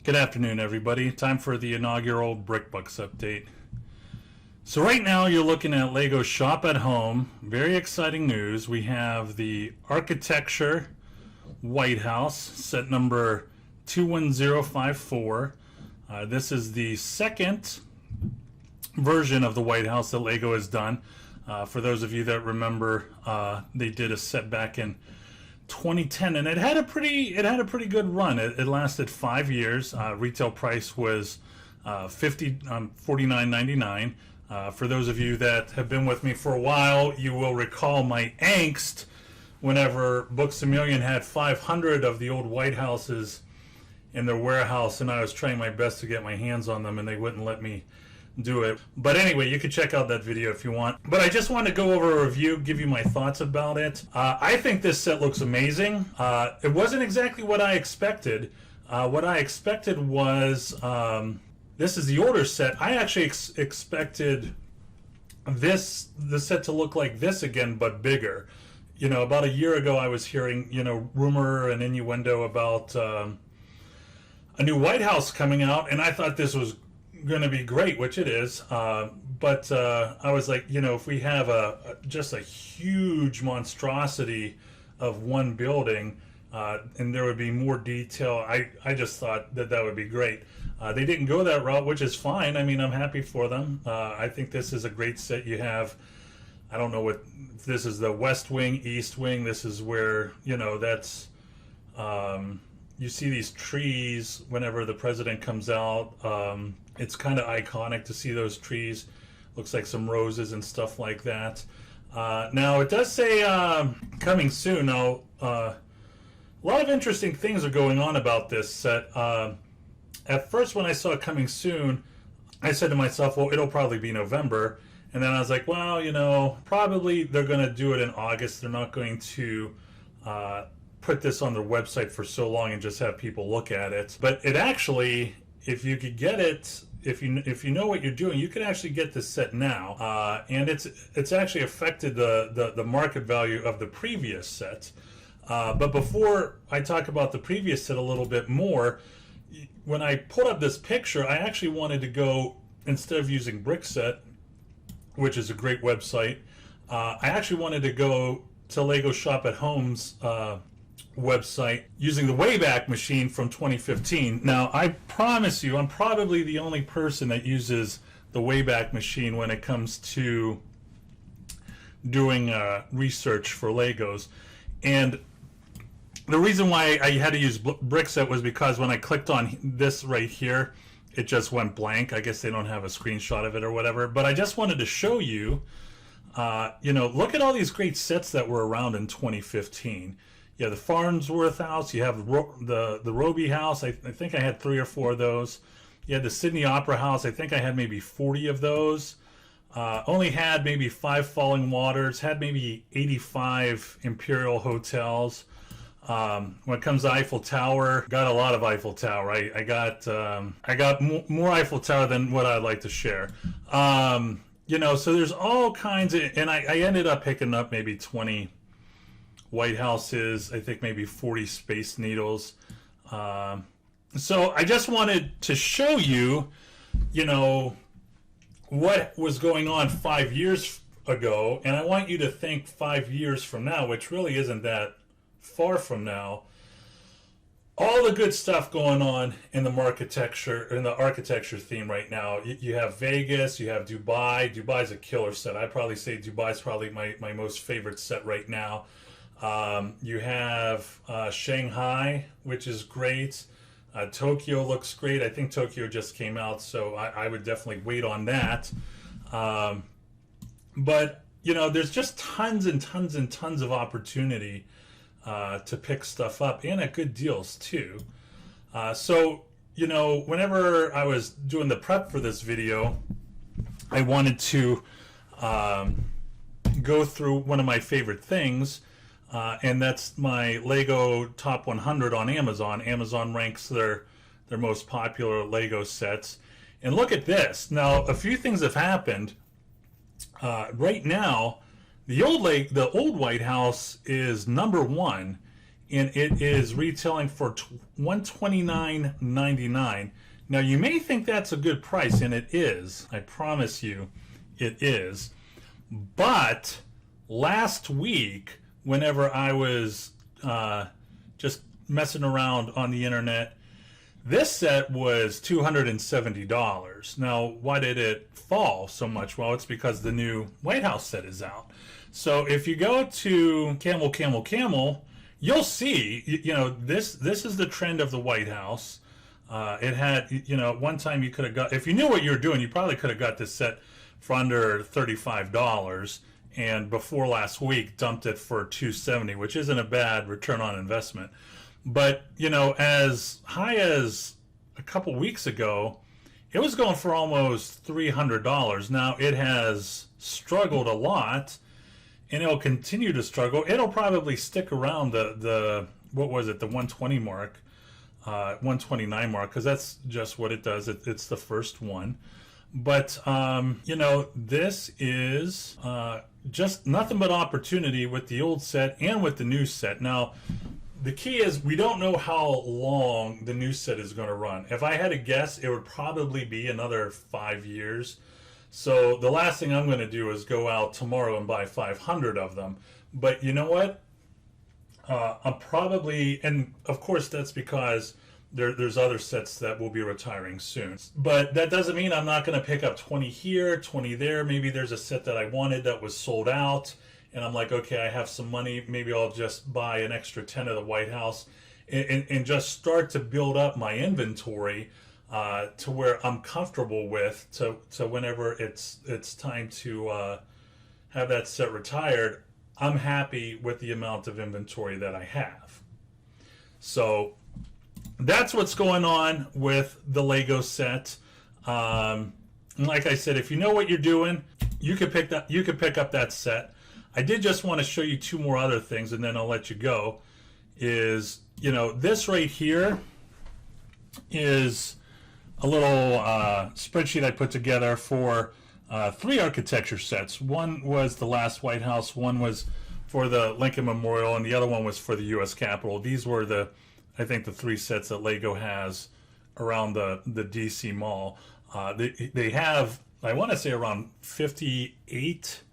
Good afternoon, everybody. Time for the inaugural BrickBucks update. So right now you're looking at LEGO Shop at Home. Very exciting news. We have the Architecture White House, set number 21054. This is the second version of the White House that LEGO has done. For those of you that remember, they did a set back in 2010, and it had a pretty good run. It lasted 5 years. Retail price was $49.99. For those of you that have been with me for a while, you will recall my angst whenever Books A Million had 500 of the old White Houses in their warehouse, and I was trying my best to get my hands on them, and they wouldn't let me do it. But anyway, you can check out that video if you want. But I just want to go over a review, give you my thoughts about it. I think this set looks amazing. It wasn't exactly what I expected. What I expected was, this is the older set. I actually expected the set to look like this again, but bigger. You know, about a year ago I was hearing, rumor and innuendo about a new White House coming out, and I thought this was going to be great, which it is, but I was like, if we have just a huge monstrosity of one building, and there would be more detail, I just thought that would be great. They didn't go that route, which is fine. I mean, I'm happy for them. I think this is a great set. You have, I don't know if this is the West Wing, East Wing. This is where, that's, you see these trees whenever the president comes out. It's kind of iconic to see those trees. Looks like some roses and stuff like that. Now, it does say coming soon. Now, a lot of interesting things are going on about this set. At first, when I saw it coming soon, I said to myself, well, it'll probably be November. And then I was like, well, probably they're going to do it in August. They're not going to put this on their website for so long and just have people look at it. But it actually, if you could get it, if you know what you're doing, you can actually get this set now, and it's actually affected the market value of the previous set. But before I talk about the previous set a little bit more, when I put up this picture, I actually wanted to go, instead of using Brickset, which is a great website, I actually wanted to go to LEGO Shop at Home's website using the Wayback Machine from 2015. Now, I promise you, I'm probably the only person that uses the Wayback Machine when it comes to doing research for Legos. And the reason why I had to use Brickset was because when I clicked on this right here, it just went blank. I guess they don't have a screenshot of it or whatever. But I just wanted to show you, look at all these great sets that were around in 2015. You have the Farnsworth House, you have the Roby House, I think I had 3 or 4 of those. You had the Sydney Opera House, I think I had maybe 40 of those. Only had maybe 5 Falling Waters, had maybe 85 Imperial Hotels. When it comes to Eiffel Tower, got a lot of Eiffel Tower. I got more Eiffel Tower than what I'd like to share. So there's all kinds of, and I ended up picking up maybe 20 White Houses, I think maybe 40 Space Needles. So I just wanted to show you, what was going on 5 years ago, and I want you to think 5 years from now, which really isn't that far from now. All the good stuff going on in the architecture theme right now. You have Vegas, you have Dubai. Dubai's a killer set. I'd probably say Dubai's probably my most favorite set right now. You have Shanghai, which is great. Tokyo looks great. I think Tokyo just came out, so I would definitely wait on that. But, there's just tons and tons and tons of opportunity to pick stuff up, and at good deals, too. So, whenever I was doing the prep for this video, I wanted to go through one of my favorite things, and that's my Lego Top 100 on Amazon. Amazon ranks their most popular Lego sets. And look at this. Now, a few things have happened. Right now, the old White House is #1 and it is retailing for $129.99. Now, you may think that's a good price, and it is. I promise you, it is. But last week, whenever I was just messing around on the internet, this set was $270. Now, why did it fall so much? Well, it's because the new White House set is out. So if you go to Camel, you'll see, this is the trend of the White House. It had, at one time you could have got, if you knew what you were doing, you probably could have got this set for under $35. And before last week, dumped it for $270, which isn't a bad return on investment. But, as high as a couple weeks ago, it was going for almost $300. Now, it has struggled a lot, and it'll continue to struggle. It'll probably stick around the what was it, the 120 mark, 129 mark, because that's just what it does. It's the first one. But, this is just nothing but opportunity with the old set and with the new set. Now, the key is we don't know how long the new set is going to run. If I had to guess, it would probably be another 5 years. So the last thing I'm going to do is go out tomorrow and buy 500 of them. But you know what? I'm probably, and of course that's because there's other sets that will be retiring soon. But that doesn't mean I'm not going to pick up 20 here, 20 there. Maybe there's a set that I wanted that was sold out, and I'm like, okay, I have some money. Maybe I'll just buy an extra 10 of the White House and just start to build up my inventory to where I'm comfortable with to whenever it's time to have that set retired, I'm happy with the amount of inventory that I have. So that's what's going on with the Lego set. And like I said, if you know what you're doing, you could pick up that set. I did just want to show you two more other things, and then I'll let you go. Is, this right here is a little spreadsheet I put together for 3 architecture sets. One was the last White House, one was for the Lincoln Memorial, and the other one was for the U.S. Capitol. These were I think the 3 sets that Lego has around the D.C. Mall. They have, I want to say, around 58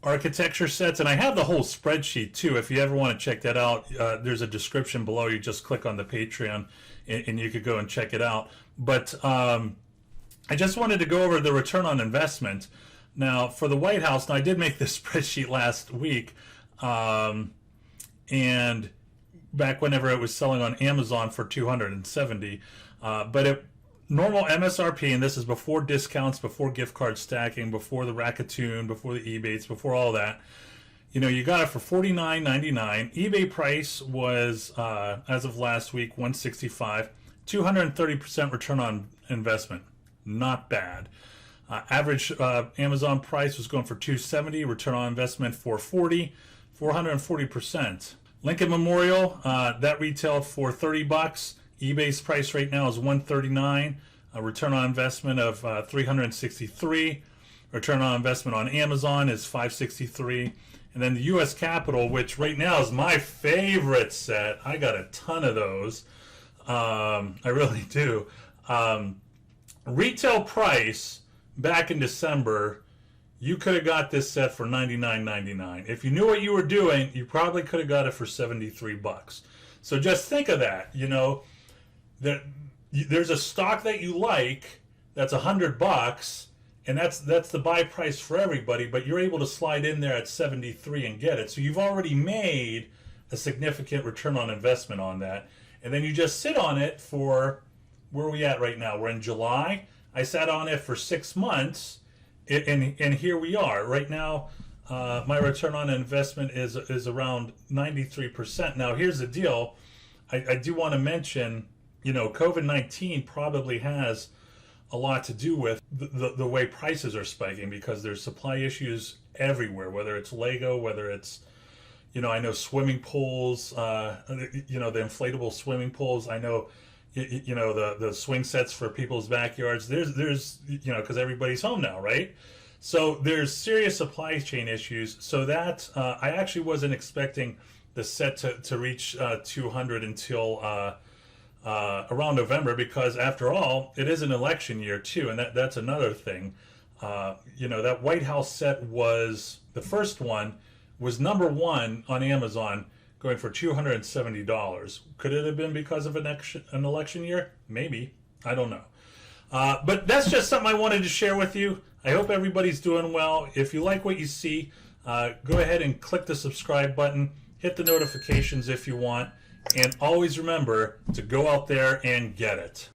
architecture sets, and I have the whole spreadsheet too. If you ever want to check that out, there's a description below. You just click on the Patreon and you could go and check it out. But I just wanted to go over the return on investment. Now, for the White House, now I did make this spreadsheet last week, and back whenever it was selling on Amazon for $270, but normal MSRP, and this is before discounts, before gift card stacking, before the Rakuten, before the Ebates, before all that. You got it for $49.99. eBay price was, as of last week, $165. 230% return on investment. Not bad. Average Amazon price was going for $270. Return on investment $440. 440%. Lincoln Memorial, that retailed for $30. eBay's price right now is $139. A return on investment of $363. Return on investment on Amazon is $563. And then the U.S. Capitol, which right now is my favorite set. I got a ton of those. I really do. Retail price back in December, you could have got this set for $99.99. If you knew what you were doing, you probably could have got it for $73. So just think of that. There's a stock that you like that's $100, and that's the buy price for everybody, but you're able to slide in there at 73 and get it. So you've already made a significant return on investment on that. And then you just sit on it for, where are we at right now? We're in July. I sat on it for 6 months, and here we are. Right now, my return on investment is around 93%. Now, here's the deal. I do want to mention, COVID-19 probably has a lot to do with the way prices are spiking, because there's supply issues everywhere, whether it's Lego, whether it's, I know swimming pools, the inflatable swimming pools. I know, the swing sets for people's backyards. There's because everybody's home now, right? So there's serious supply chain issues. So that I actually wasn't expecting the set to reach 200 until around November, because after all, it is an election year too, and that's another thing. That White House set was the first one, was #1 on Amazon, going for $270. Could it have been because of an election year? Maybe. I don't know. But that's just something I wanted to share with you. I hope everybody's doing well. If you like what you see, go ahead and click the subscribe button. Hit the notifications if you want. And always remember to go out there and get it.